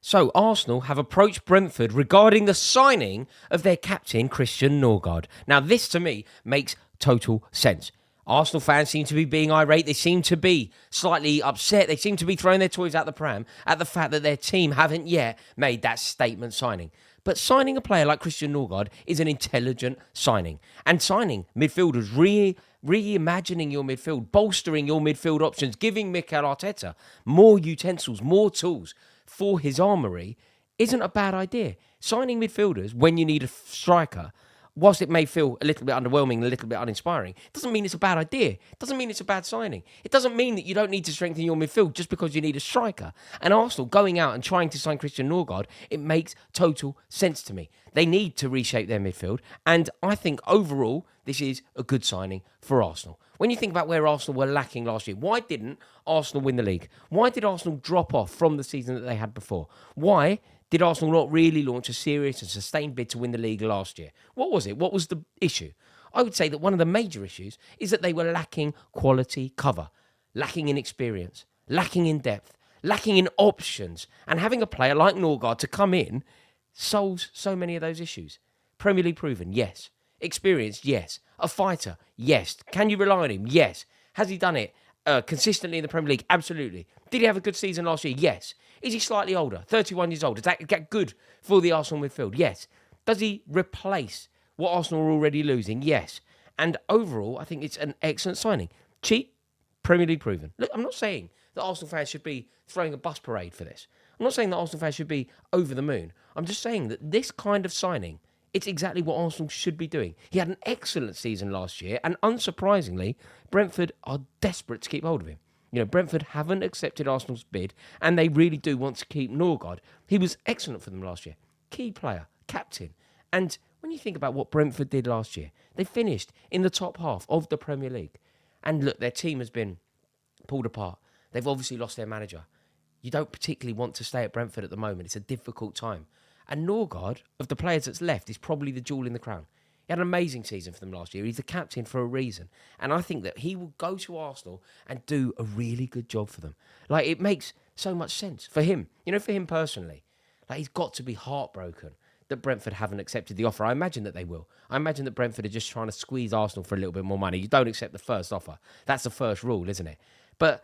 So, Arsenal have approached Brentford regarding the signing of their captain, Christian Norgaard. Now, this to me makes total sense. Arsenal fans seem to be being irate. They seem to be slightly upset. They seem to be throwing their toys out the pram at the fact that their team haven't yet made that statement signing. But signing a player like Christian Norgaard is an intelligent signing. And signing midfielders, reimagining your midfield, bolstering your midfield options, giving Mikel Arteta more utensils, more tools for his armoury isn't a bad idea. Signing midfielders when you need a striker, whilst it may feel a little bit underwhelming, a little bit uninspiring, doesn't mean it's a bad idea. It doesn't mean it's a bad signing. It doesn't mean that you don't need to strengthen your midfield just because you need a striker. And Arsenal going out and trying to sign Christian Norgaard, it makes total sense to me. They need to reshape their midfield, and I think overall this is a good signing for Arsenal. When you think about where Arsenal were lacking last year, why didn't Arsenal win the league? Why did Arsenal drop off from the season that they had before? Why did Arsenal not really launch a serious and sustained bid to win the league last year? What was it? What was the issue? I would say that one of the major issues is that they were lacking quality cover, lacking in experience, lacking in depth, lacking in options, and having a player like Norgaard to come in solves so many of those issues. Premier League proven, yes. Experienced, yes. A fighter, yes. Can you rely on him? Yes. Has he done it consistently in the Premier League? Absolutely. Did he have a good season last year? Yes. Is he slightly older? 31 years old. Does that get good for the Arsenal midfield? Yes. Does he replace what Arsenal are already losing? Yes. And overall, I think it's an excellent signing. Cheap, Premier League proven. Look, I'm not saying that Arsenal fans should be throwing a bus parade for this. I'm not saying that Arsenal fans should be over the moon. I'm just saying that this kind of signing, it's exactly what Arsenal should be doing. He had an excellent season last year, and unsurprisingly, Brentford are desperate to keep hold of him. You know, Brentford haven't accepted Arsenal's bid, and they really do want to keep Norgaard. He was excellent for them last year. Key player, captain. And when you think about what Brentford did last year, they finished in the top half of the Premier League. And look, their team has been pulled apart. They've obviously lost their manager. You don't particularly want to stay at Brentford at the moment. It's a difficult time. And Norgaard, of the players that's left, is probably the jewel in the crown. He had an amazing season for them last year. He's the captain for a reason. And I think that he will go to Arsenal and do a really good job for them. Like, it makes so much sense for him. You know, for him personally. Like, he's got to be heartbroken that Brentford haven't accepted the offer. I imagine that they will. I imagine that Brentford are just trying to squeeze Arsenal for a little bit more money. You don't accept the first offer. That's the first rule, isn't it? But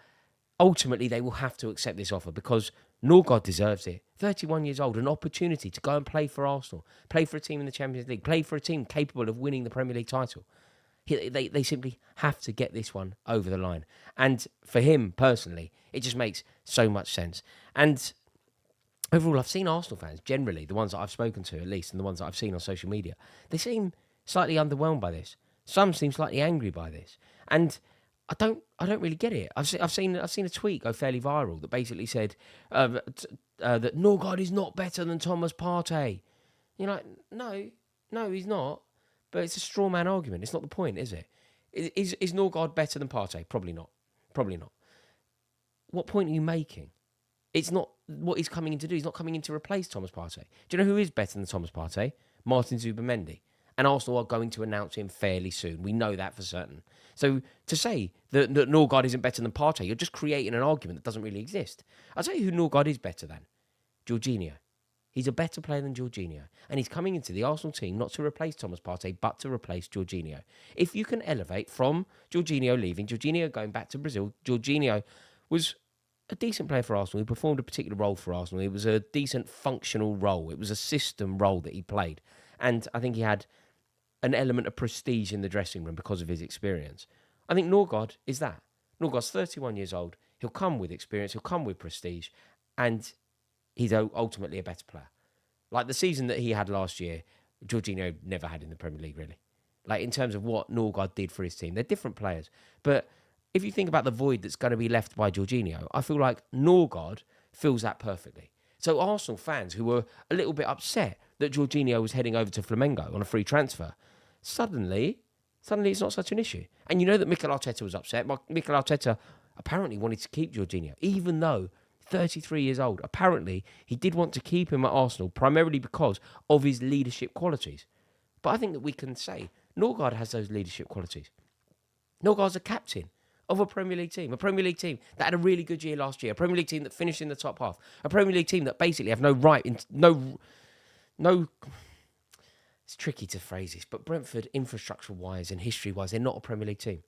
ultimately, they will have to accept this offer because Norgaard deserves it. 31 years old, an opportunity to go and play for Arsenal, play for a team in the Champions League, play for a team capable of winning the Premier League title. They simply have to get this one over the line. And for him personally, it just makes so much sense. And overall, I've seen Arsenal fans, generally, the ones that I've spoken to at least, and the ones that I've seen on social media, they seem slightly underwhelmed by this. Some seem slightly angry by this. And I don't really get it. I've seen a tweet go fairly viral that basically said that Norgaard is not better than Thomas Partey. You're like, no, he's not. But it's a straw man argument. It's not the point, is it? Is Norgaard better than Partey? Probably not. Probably not. What point are you making? It's not what he's coming in to do. He's not coming in to replace Thomas Partey. Do you know who is better than Thomas Partey? Martin Zubimendi. And Arsenal are going to announce him fairly soon. We know that for certain. So to say that Norgaard isn't better than Partey, you're just creating an argument that doesn't really exist. I'll tell you who Norgaard is better than. Jorginho. He's a better player than Jorginho. And he's coming into the Arsenal team not to replace Thomas Partey, but to replace Jorginho. If you can elevate from Jorginho leaving, Jorginho going back to Brazil, Jorginho was a decent player for Arsenal. He performed a particular role for Arsenal. It was a decent functional role. It was a system role that he played. And I think he had an element of prestige in the dressing room because of his experience. I think Norgaard is that. Norgaard's 31 years old. He'll come with experience. He'll come with prestige. And he's ultimately a better player. Like the season that he had last year, Jorginho never had in the Premier League, really. Like in terms of what Norgaard did for his team. They're different players. But if you think about the void that's going to be left by Jorginho, I feel like Norgaard fills that perfectly. So Arsenal fans who were a little bit upset that Jorginho was heading over to Flamengo on a free transfer, suddenly it's not such an issue. And you know that Mikel Arteta was upset. Mikel Arteta apparently wanted to keep Jorginho, even though 33 years old. Apparently, he did want to keep him at Arsenal, primarily because of his leadership qualities. But I think that we can say Norgaard has those leadership qualities. Norgaard's a captain of a Premier League team. A Premier League team that had a really good year last year. A Premier League team that finished in the top half. A Premier League team that basically have no. It's tricky to phrase this, but Brentford, infrastructure-wise and history-wise, they're not a Premier League team.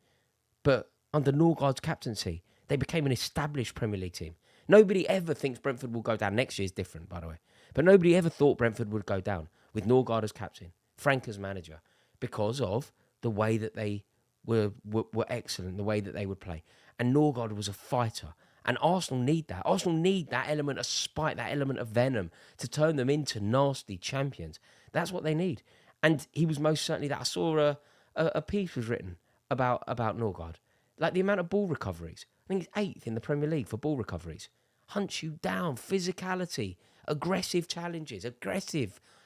But under Norgaard's captaincy, they became an established Premier League team. Nobody ever thinks Brentford will go down. Next year is different, by the way. But nobody ever thought Brentford would go down with Norgaard as captain, Frank as manager, because of the way that they were excellent, the way that they would play. And Norgaard was a fighter. And Arsenal need that. Arsenal need that element of spite, that element of venom to turn them into nasty champions. That's what they need. And he was most certainly that. I saw a piece was written about Norgaard. Like the amount of ball recoveries. I think he's 8th in the Premier League for ball recoveries. Hunts you down, physicality, aggressive challenges,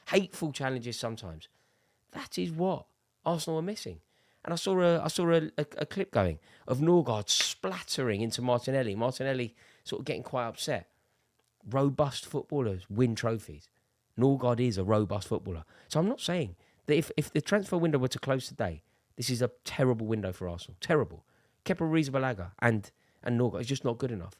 hateful challenges sometimes. That is what Arsenal are missing. And I saw a clip going of Norgaard splattering into Martinelli. Martinelli sort of getting quite upset. Robust footballers win trophies. Norgaard is a robust footballer. So I'm not saying that if the transfer window were to close today, this is a terrible window for Arsenal. Terrible. Kepa Arrizabalaga and Norgaard is just not good enough.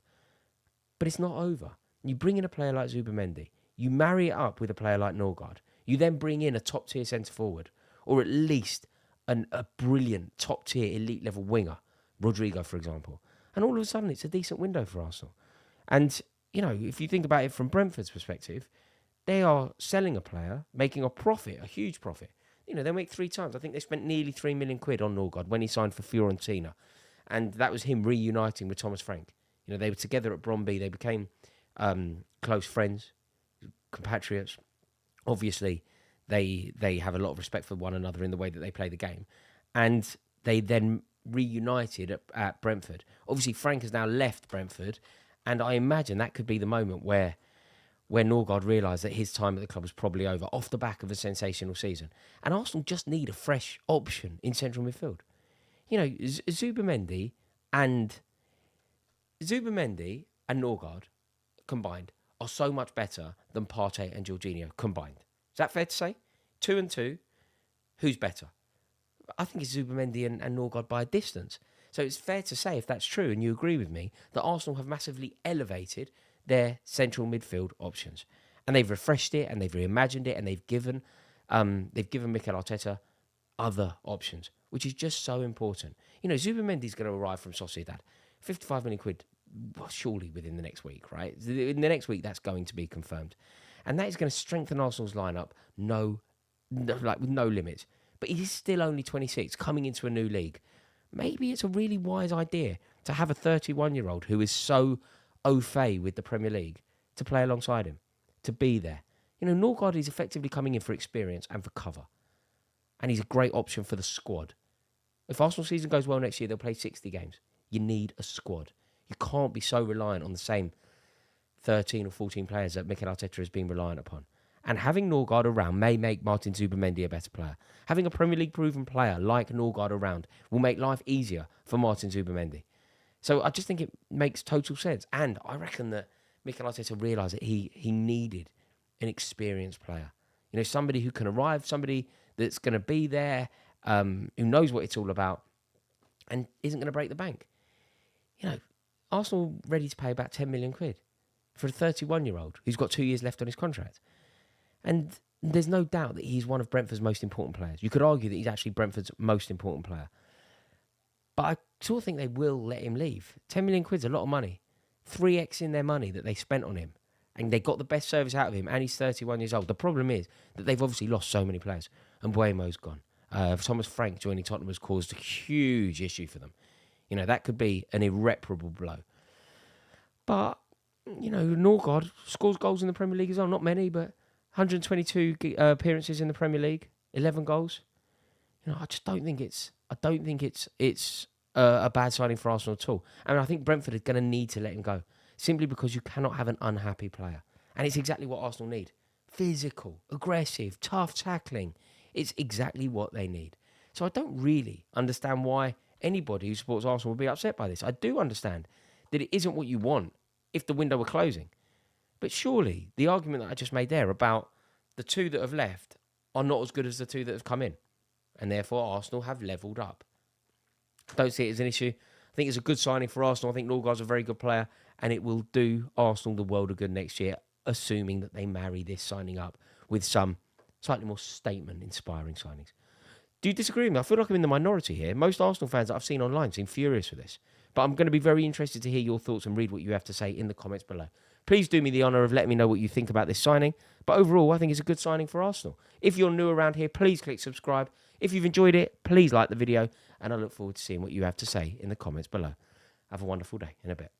But it's not over. You bring in a player like Zubimendi. You marry it up with a player like Norgaard. You then bring in a top-tier centre-forward, or at least a brilliant top-tier elite-level winger, Rodrigo, for example. And all of a sudden, it's a decent window for Arsenal. And, you know, if you think about it from Brentford's perspective, they are selling a player, making a profit, a huge profit. You know, they make 3 times. I think they spent nearly £3 million on Norgaard when he signed for Fiorentina. And that was him reuniting with Thomas Frank. You know, they were together at Bromby. They became close friends, compatriots. Obviously, they have a lot of respect for one another in the way that they play the game. And they then reunited at Brentford. Obviously, Frank has now left Brentford. And I imagine that could be the moment where Norgaard realised that his time at the club was probably over off the back of a sensational season. And Arsenal just need a fresh option in central midfield. You know, Zubimendi and Norgaard combined are so much better than Partey and Jorginho combined. Is that fair to say? 2 and 2, who's better? I think it's Zubimendi and Norgaard by a distance. So it's fair to say, if that's true and you agree with me, that Arsenal have massively elevated their central midfield options. And they've refreshed it and they've reimagined it and they've given Mikel Arteta other options, which is just so important. You know, Zubimendi's going to arrive from Sociedad. 55 million quid, well, surely within the next week, right? In the next week, that's going to be confirmed. And that is going to strengthen Arsenal's lineup, with no limits. But he's still only 26, coming into a new league. Maybe it's a really wise idea to have a 31-year-old who is so au fait with the Premier League to play alongside him, to be there. You know, Norgaard is effectively coming in for experience and for cover. And he's a great option for the squad. If Arsenal season goes well next year, they'll play 60 games. You need a squad. You can't be so reliant on the same 13 or 14 players that Mikel Arteta has been reliant upon. And having Norgaard around may make Martin Zubimendi a better player. Having a Premier League proven player like Norgaard around will make life easier for Martin Zubimendi. So I just think it makes total sense. And I reckon that Mikel Arteta realised that he needed an experienced player. You know, somebody who can arrive, somebody that's going to be there, who knows what it's all about and isn't going to break the bank. You know, Arsenal ready to pay about 10 million quid for a 31-year-old who's got 2 years left on his contract. And there's no doubt that he's one of Brentford's most important players. You could argue that he's actually Brentford's most important player. But I sort of think they will let him leave. 10 million quid's a lot of money. 3x in their money that they spent on him. And they got the best service out of him, and he's 31 years old. The problem is that they've obviously lost so many players. And Buemo's gone. Thomas Frank joining Tottenham has caused a huge issue for them. You know, that could be an irreparable blow. But, you know, Norgaard scores goals in the Premier League as well. Not many, but 122 appearances in the Premier League, 11 goals. You know, I just don't think it's a bad signing for Arsenal at all. I mean, I think Brentford are going to need to let him go, simply because you cannot have an unhappy player. And it's exactly what Arsenal need. Physical, aggressive, tough tackling. It's exactly what they need. So I don't really understand why anybody who supports Arsenal would be upset by this. I do understand that it isn't what you want if the window were closing. But surely the argument that I just made there about the 2 that have left are not as good as the 2 that have come in. And therefore Arsenal have levelled up. I don't see it as an issue. I think it's a good signing for Arsenal. I think Norgaard's a very good player, and it will do Arsenal the world of good next year, assuming that they marry this signing up with some slightly more statement-inspiring signings. Do you disagree with me? I feel like I'm in the minority here. Most Arsenal fans that I've seen online seem furious with this. But I'm going to be very interested to hear your thoughts and read what you have to say in the comments below. Please do me the honour of letting me know what you think about this signing. But overall, I think it's a good signing for Arsenal. If you're new around here, please click subscribe. If you've enjoyed it, please like the video. And I look forward to seeing what you have to say in the comments below. Have a wonderful day in a bit.